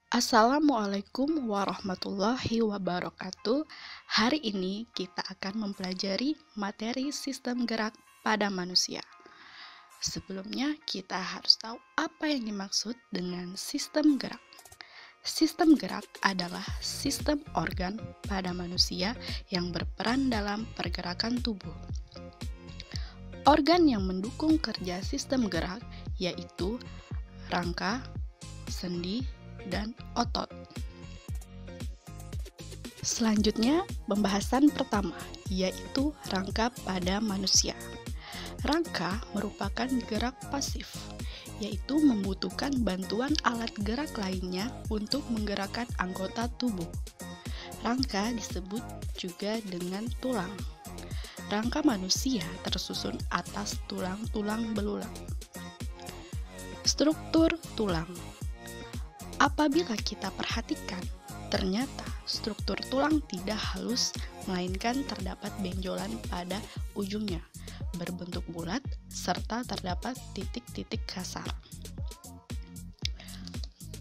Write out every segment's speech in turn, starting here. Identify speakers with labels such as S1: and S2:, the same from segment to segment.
S1: Assalamualaikum warahmatullahi wabarakatuh. Hari ini kita akan mempelajari materi sistem gerak pada manusia. Sebelumnya, kita harus tahu apa yang dimaksud dengan sistem gerak. Sistem gerak adalah sistem organ pada manusia yang berperan dalam pergerakan tubuh. Organ yang mendukung kerja sistem gerak yaitu rangka, sendi, dan otot. Selanjutnya, pembahasan pertama, yaitu rangka pada manusia. Rangka merupakan gerak pasif, yaitu membutuhkan bantuan alat gerak lainnya untuk menggerakkan anggota tubuh. Rangka disebut juga dengan tulang. Rangka manusia tersusun atas tulang-tulang belulang. Struktur tulang. Apabila kita perhatikan, ternyata struktur tulang tidak halus, melainkan terdapat benjolan pada ujungnya, berbentuk bulat, serta terdapat titik-titik kasar.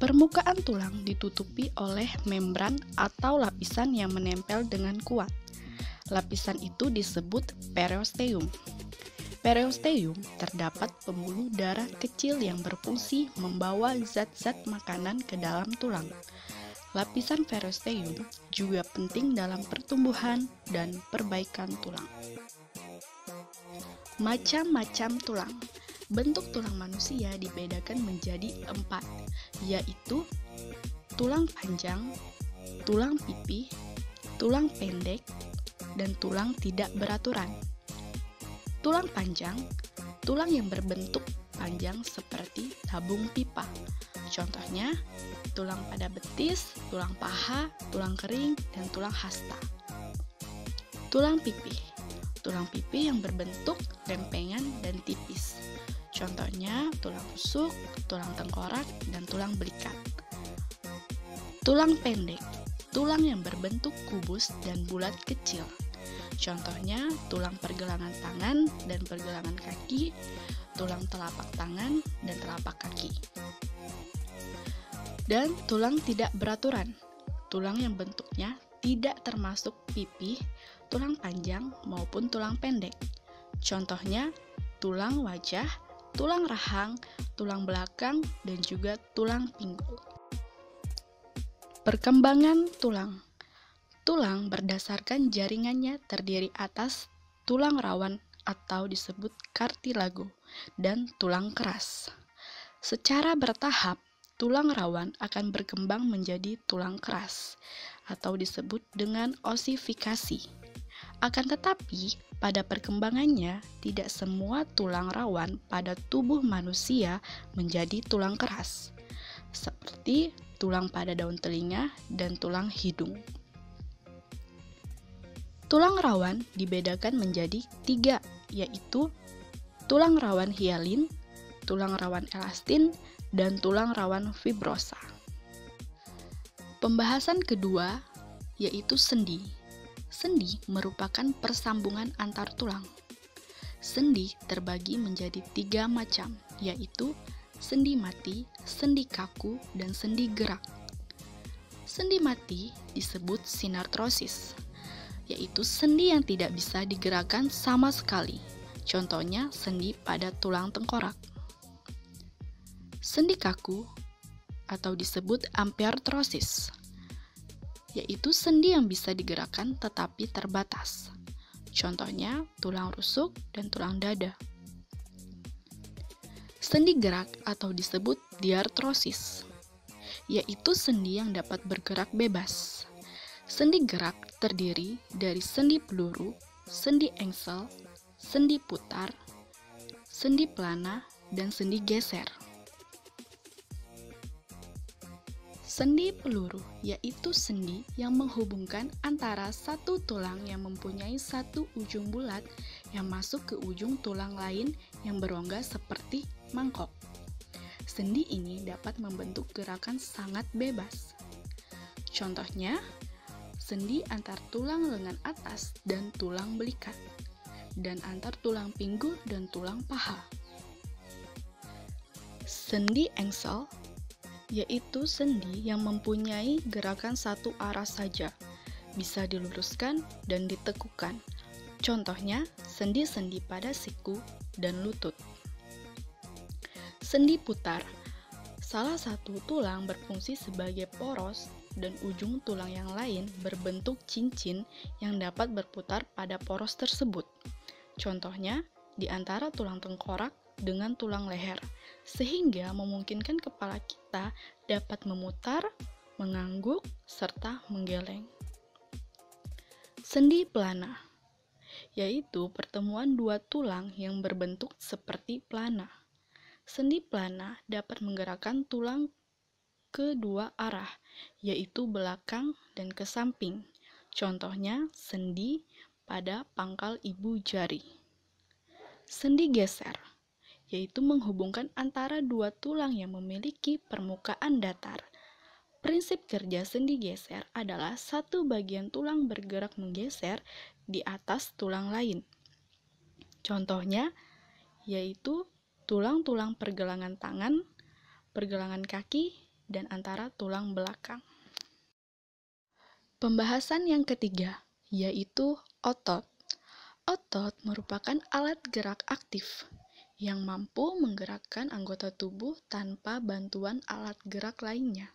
S1: Permukaan tulang ditutupi oleh membran atau lapisan yang menempel dengan kuat. Lapisan itu disebut periosteum. Periosteum terdapat pembuluh darah kecil yang berfungsi membawa zat-zat makanan ke dalam tulang. Lapisan periosteum juga penting dalam pertumbuhan dan perbaikan tulang. Macam-macam tulang. Bentuk tulang manusia dibedakan menjadi 4, yaitu tulang panjang, tulang pipih, tulang pendek, dan tulang tidak beraturan. Tulang panjang, tulang yang berbentuk panjang seperti tabung pipa. Contohnya, tulang pada betis, tulang paha, tulang kering, dan tulang hasta. Tulang pipih, tulang pipih yang berbentuk lempengan dan tipis. Contohnya, tulang rusuk, tulang tengkorak, dan tulang belikat. Tulang pendek, tulang yang berbentuk kubus dan bulat kecil. Contohnya, tulang pergelangan tangan dan pergelangan kaki, tulang telapak tangan dan telapak kaki. Dan tulang tidak beraturan, tulang yang bentuknya tidak termasuk pipih, tulang panjang maupun tulang pendek. Contohnya, tulang wajah, tulang rahang, tulang belakang, dan juga tulang pinggul. Perkembangan tulang. Tulang berdasarkan jaringannya terdiri atas tulang rawan atau disebut kartilago dan tulang keras. Secara bertahap, tulang rawan akan berkembang menjadi tulang keras atau disebut dengan osifikasi. Akan tetapi, pada perkembangannya tidak semua tulang rawan pada tubuh manusia menjadi tulang keras, seperti tulang pada daun telinga dan tulang hidung. Tulang rawan dibedakan menjadi 3, yaitu tulang rawan hialin, tulang rawan elastin, dan tulang rawan fibrosa. Pembahasan kedua yaitu sendi. Sendi merupakan persambungan antar tulang. Sendi terbagi menjadi 3 macam, yaitu sendi mati, sendi kaku, dan sendi gerak. Sendi mati disebut sinartrosis, yaitu sendi yang tidak bisa digerakkan sama sekali. Contohnya sendi pada tulang tengkorak. Sendi kaku atau disebut ampiartrosis, yaitu sendi yang bisa digerakkan tetapi terbatas. Contohnya tulang rusuk dan tulang dada. Sendi gerak atau disebut diartrosis, yaitu sendi yang dapat bergerak bebas. Sendi gerak terdiri dari sendi peluru, sendi engsel, sendi putar, sendi pelana, dan sendi geser. Sendi peluru yaitu sendi yang menghubungkan antara satu tulang yang mempunyai satu ujung bulat yang masuk ke ujung tulang lain yang berongga seperti mangkok. Sendi ini dapat membentuk gerakan sangat bebas. Contohnya, sendi antar tulang lengan atas dan tulang belikat, dan antar tulang pinggul dan tulang paha. Sendi engsel yaitu sendi yang mempunyai gerakan satu arah saja, bisa diluruskan dan ditekukan. Contohnya, sendi-sendi pada siku dan lutut. Sendi putar. Salah satu tulang berfungsi sebagai poros dan ujung tulang yang lain berbentuk cincin yang dapat berputar pada poros tersebut. Contohnya, di antara tulang tengkorak dengan tulang leher, sehingga memungkinkan kepala kita dapat memutar, mengangguk, serta menggeleng. Sendi pelana, yaitu pertemuan dua tulang yang berbentuk seperti pelana. Sendi pelana dapat menggerakkan tulang kedua arah, yaitu belakang dan ke samping. Contohnya, sendi pada pangkal ibu jari. Sendi geser, yaitu menghubungkan antara dua tulang yang memiliki permukaan datar. Prinsip kerja sendi geser adalah satu bagian tulang bergerak menggeser di atas tulang lain. Contohnya, yaitu tulang-tulang pergelangan tangan, pergelangan kaki, dan antara tulang belakang. Pembahasan yang ketiga, yaitu otot. Otot merupakan alat gerak aktif yang mampu menggerakkan anggota tubuh tanpa bantuan alat gerak lainnya.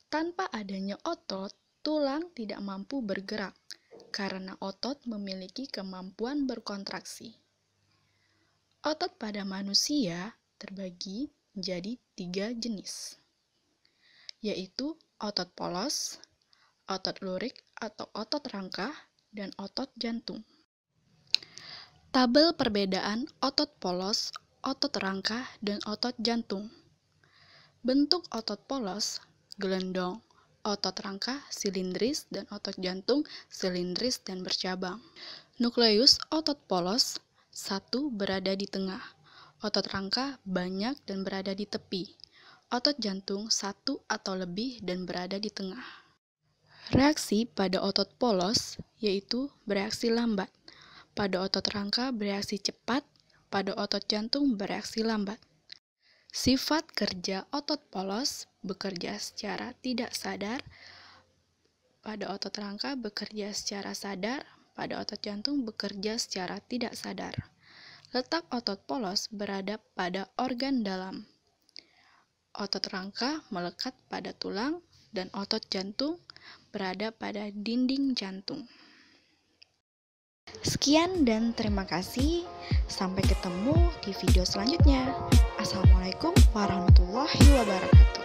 S1: Tanpa adanya otot, tulang tidak mampu bergerak, karena otot memiliki kemampuan berkontraksi. Otot pada manusia terbagi menjadi 3 jenis, yaitu otot polos, otot lurik atau otot rangka, dan otot jantung. Tabel perbedaan otot polos, otot rangka, dan otot jantung. Bentuk otot polos, gelendong, otot rangka, silindris, dan otot jantung, silindris dan bercabang. Nukleus otot polos, 1 berada di tengah. Otot rangka banyak dan berada di tepi. Otot jantung 1 atau lebih dan berada di tengah. Reaksi pada otot polos yaitu bereaksi lambat. Pada otot rangka bereaksi cepat, pada otot jantung bereaksi lambat. Sifat kerja otot polos bekerja secara tidak sadar, pada otot rangka bekerja secara sadar, pada otot jantung bekerja secara tidak sadar. Letak otot polos berada pada organ dalam. Otot rangka melekat pada tulang dan otot jantung berada pada dinding jantung. Sekian dan terima kasih. Sampai ketemu di video selanjutnya. Assalamualaikum warahmatullahi wabarakatuh.